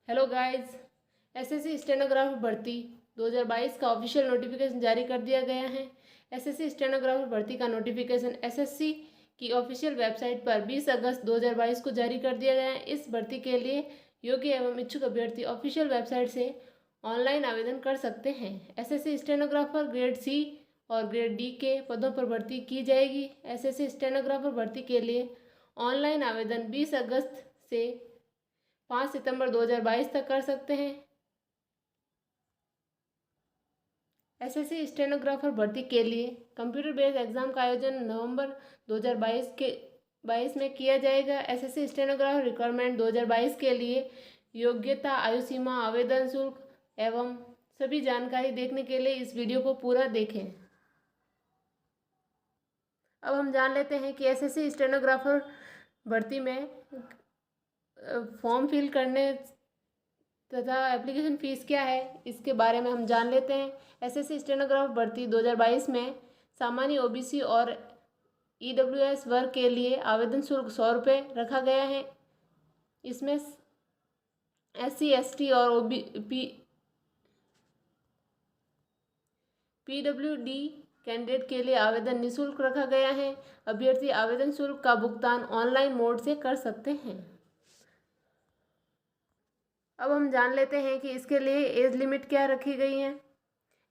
Hello guys, SSC stenographer भर्ती 2022 का official notification जारी कर दिया गया है। एसएससी स्टेनोग्राफर भर्ती का नोटिफिकेशन एसएससी की ऑफिशियल वेबसाइट पर 20 अगस्त 2022 को जारी कर दिया गया है। इस भर्ती के लिए योग्य एवं इच्छुक अभ्यर्थी ऑफिशियल वेबसाइट से ऑनलाइन आवेदन कर सकते हैं। एसएससी स्टेनोग्राफर ग्रेड सी और ग्रेड डी के पदों पर भर्ती की जाएगी। एसएससी स्टेनोग्राफर भर्ती के लिए ऑनलाइन आवेदन 20 अगस्त से 5 सितंबर 2022 तक कर सकते हैं। एसएससी स्टेनोग्राफर भर्ती के लिए कंप्यूटर बेस्ड एग्जाम का आयोजन नवंबर 2022 में किया जाएगा। एसएससी स्टेनोग्राफर रिक्वायरमेंट 2022 के लिए योग्यता, आयु सीमा, आवेदन शुल्क एवं सभी जानकारी देखने के लिए इस वीडियो को पूरा देखें। अब हम जान लेते हैं कि एसएससी स्टेनोग्राफर भर्ती में फॉर्म फिल करने तथा एप्लीकेशन फ़ीस क्या है, इसके बारे में हम जान लेते हैं। एसएससी स्टेनोग्राफर भर्ती 2022 में सामान्य ओबीसी और ईडब्ल्यूएस वर्ग के लिए आवेदन शुल्क 100 रुपये रखा गया है। इसमें एससी, एसटी और पीडब्ल्यूडी कैंडिडेट के लिए आवेदन निःशुल्क रखा गया है। अभ्यर्थी आवेदन शुल्क का भुगतान ऑनलाइन मोड से कर सकते हैं। अब हम जान लेते हैं कि इसके लिए एज लिमिट क्या रखी गई है।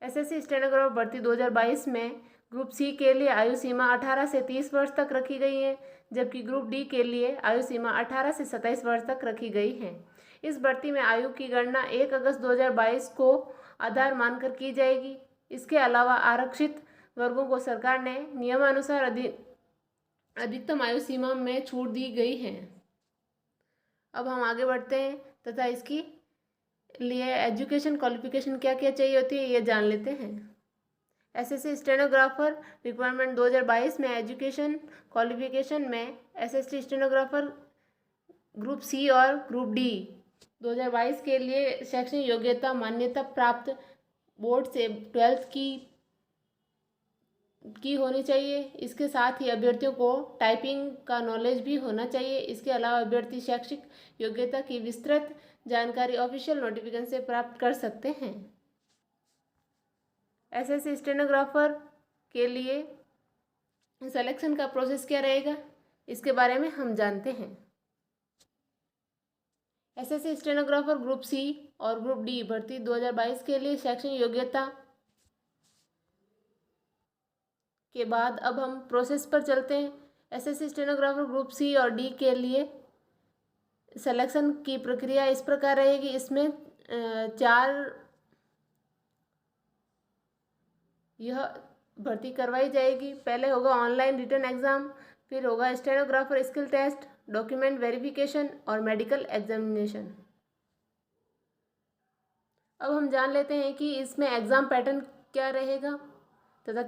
एसएससी स्टेनोग्राफर भर्ती 2022 में ग्रुप सी के लिए आयु सीमा 18 से 30 वर्ष तक रखी गई है, जबकि ग्रुप डी के लिए आयु सीमा 18 से 27 वर्ष तक रखी गई है। इस भर्ती में आयु की गणना 1 अगस्त 2022 को आधार मानकर की जाएगी। इसके अलावा आरक्षित वर्गों को सरकार ने नियमानुसार अधिकतम आयु सीमा में छूट दी गई है। अब हम आगे बढ़ते हैं तथा इसकी लिए एजुकेशन क्वालिफिकेशन क्या क्या चाहिए होती है ये जान लेते हैं। एसएससी स्टेनोग्राफर रिक्वायरमेंट 2022 में एजुकेशन क्वालिफिकेशन में एसएससी स्टेनोग्राफर ग्रुप सी और ग्रुप डी 2022 के लिए शैक्षणिक योग्यता मान्यता प्राप्त बोर्ड से 12th की होनी चाहिए। इसके साथ ही अभ्यर्थियों को टाइपिंग का नॉलेज भी होना चाहिए। इसके अलावा अभ्यर्थी शैक्षिक योग्यता की विस्तृत जानकारी ऑफिशियल नोटिफिकेशन से प्राप्त कर सकते हैं। एसएससी स्टेनोग्राफर के लिए सिलेक्शन का प्रोसेस क्या रहेगा, इसके बारे में हम जानते हैं। एसएससी स्टेनोग्राफर ग्रुप सी और ग्रुप डी भर्ती 2022 के लिए शैक्षणिक योग्यता के बाद अब हम प्रोसेस पर चलते हैं। एसएससी स्टेनोग्राफर ग्रुप सी और डी के लिए सिलेक्शन की प्रक्रिया इस प्रकार रहेगी। इसमें 4 यह भर्ती करवाई जाएगी। पहले होगा ऑनलाइन रिटन एग्ज़ाम, फिर होगा stenographer skill test, document verification और मेडिकल एग्जामिनेशन। अब हम जान लेते हैं कि इसमें एग्ज़ाम पैटर्न क्या रहेगा तथा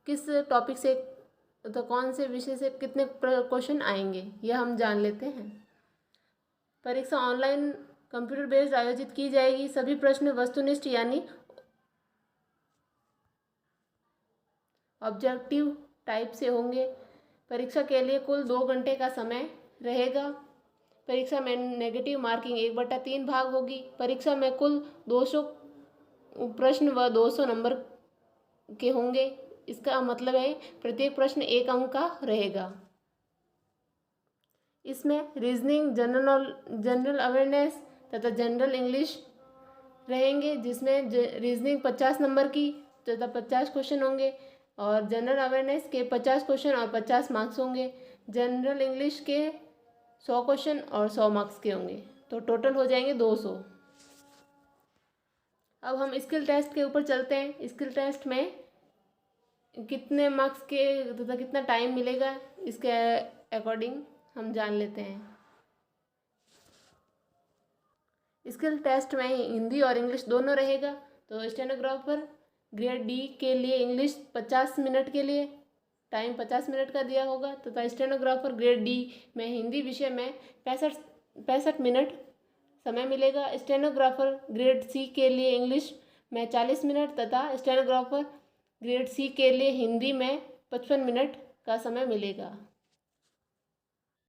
किस टॉपिक से तो कौन से विषय से कितने क्वेश्चन आएंगे, यह हम जान लेते हैं। परीक्षा ऑनलाइन कंप्यूटर बेस्ड आयोजित की जाएगी। सभी प्रश्न वस्तुनिष्ठ यानी ऑब्जेक्टिव टाइप से होंगे। परीक्षा के लिए कुल 2 घंटे का समय रहेगा। परीक्षा में नेगेटिव मार्किंग 1/3 भाग होगी। परीक्षा में कुल 200 प्रश्न व 200 नंबर के होंगे। इसका मतलब है प्रत्येक प्रश्न 1 अंक का रहेगा। इसमें रीजनिंग, जनरल अवेयरनेस तथा जनरल इंग्लिश रहेंगे, जिसमें रीजनिंग 50 नंबर की तथा 50 क्वेश्चन होंगे और जनरल अवेयरनेस के 50 क्वेश्चन और 50 मार्क्स होंगे। जनरल इंग्लिश के 100 क्वेश्चन और 100 मार्क्स के होंगे, तो टोटल हो जाएंगे 200। अब हम स्किल टेस्ट के ऊपर चलते हैं। स्किल टेस्ट में कितने मार्क्स के तथा कितना टाइम मिलेगा, इसके अकॉर्डिंग हम जान लेते हैं। स्किल टेस्ट में हिंदी और इंग्लिश दोनों रहेगा। तो स्टेनोग्राफर ग्रेड डी के लिए इंग्लिश 50 मिनट के लिए टाइम 50 मिनट का दिया होगा तथा स्टेनोग्राफर ग्रेड डी में हिंदी विषय में 65 मिनट समय मिलेगा। स्टेनोग्राफर ग्रेड सी के लिए इंग्लिश में 40 मिनट तथा स्टेनोग्राफर ग्रेड सी के लिए हिंदी में 55 मिनट का समय मिलेगा।